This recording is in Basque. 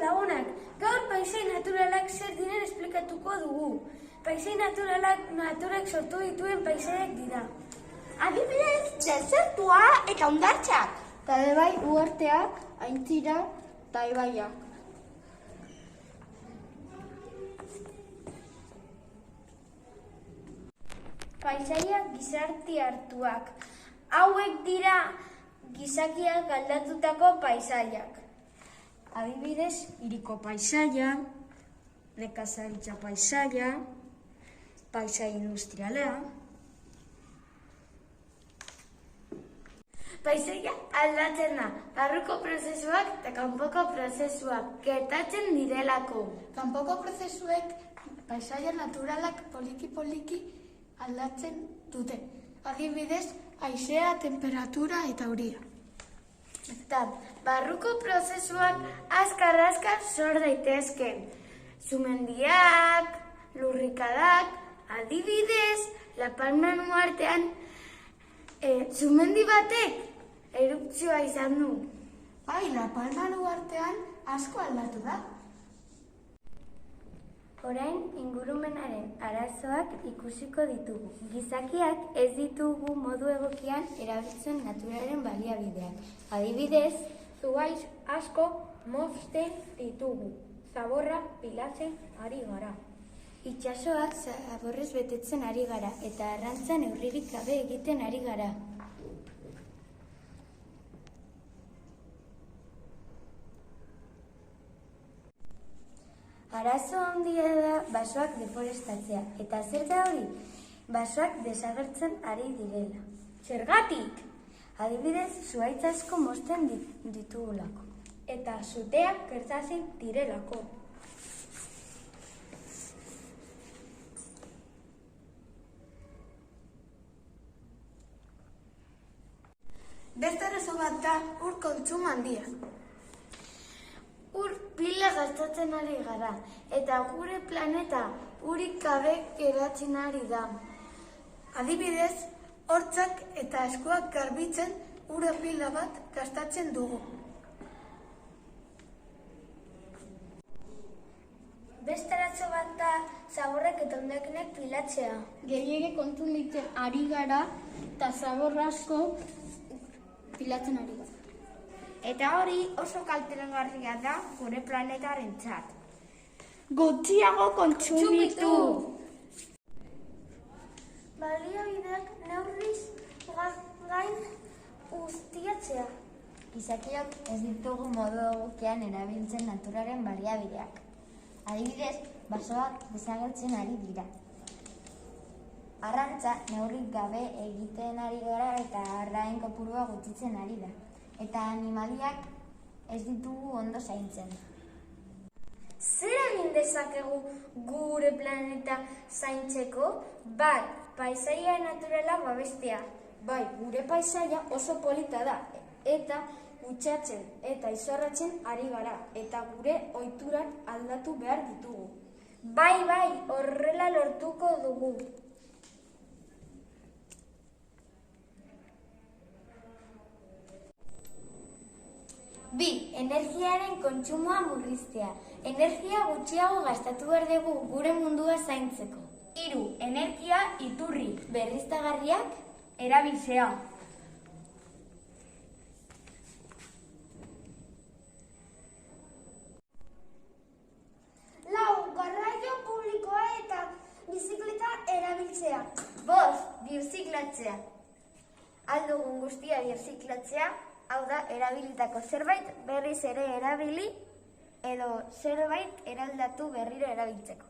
lagunak, gaur paisai naturalak zer diren esplikatuko dugu. Paisai naturalak naturak sortu dituen paisaiak dira. Adibidez, desertua eta hondartzak. Eta bai uharteak, aintzira eta ibaiak. Paisaiak gizarti hartuak. Hauek dira gizakiak aldatutako paisaiak. Adibidez, hiriko paisaia, nekazaritza paisaia, paisai industriala. Paisaia aldatzen da, barruko prozesuak eta kanpoko prozesuak gertatzen direlako. Kanpoko prozesuek paisaia naturalak poliki-poliki aldatzen dute. Adibidez, haizea, temperatura eta euria. Eta barruko prozesuak azkar-azkar sor daitezke. Sumendiak, lurrikadak, adibidez, La Palman uhartean sumendi batek erupzioa izan du. Bai, La Palman uhartean asko aldatu da. Orain ingurumenaren arazoak ikusiko ditugu. Gizakiak ez ditugu modu egokian erabiltzen naturaren baliabideak. Adibidez, zuhaitz asko mozten ditugu. Zaborra pilatzen ari gara. Itsasoa zaborrez betetzen ari gara eta arrantzan neurririk gabe egiten ari gara. Arazo handia da basoak deforestatzea. Eta zer da hori? Basoak desagertzen ari direla. Zergatik? Adibidez, zuhaitz asko mozten ditugulako. Eta suteak gertatzen direlako. Beste arazo bat da ur kontsumo handia. Ur pila gastatzen ari gara, eta gure planeta urik gabe geratzen ari da. Adibidez, hortzak eta eskuak garbitzen ura pila bat gastatzen dugu. Beste arazo bat da zaborrak eta hondakinak pilatzea. Gehiegi kontsumitzen ari gara eta zabor asko pilatzen ari gara. Eta hori oso kaltegarria da gure planetarentzat. Gutxiago kontsumitu! Baliabideak neurriz gain ustiatzea. Gizakiok ez ditugu modu egokian erabiltzen naturaren baliabideak. Adibidez, basoak desagertzen ari dira. Arrantza neurrik gabe egiten ari gara eta arrain kopurua gutxitzen ari da. Eta animaliak ez ditugu ondo zaintzen. Zer egin dezakegu gure planeta zaintzeko? Bat, paisaia naturala babestea. Bai, gure paisaia oso polita da, eta kutsatzen eta izorratzen ari gara, eta gure ohiturak aldatu behar ditugu. Bai, horrela lortuko dugu. Bi, energiaren kontsumoa murriztea. Energia gutxiago gastatu behar dugu gure mundua zaintzeko. 3, energia iturri berriztagarriak erabiltzea. 4, garraio publikoa eta bizikleta erabiltzea. 5, birziklatzea. Ahal dugun guztia birziklatzea, hau da, erabilitako zerbait berriz ere erabili edo zerbait eraldatu berriro erabiltzeko.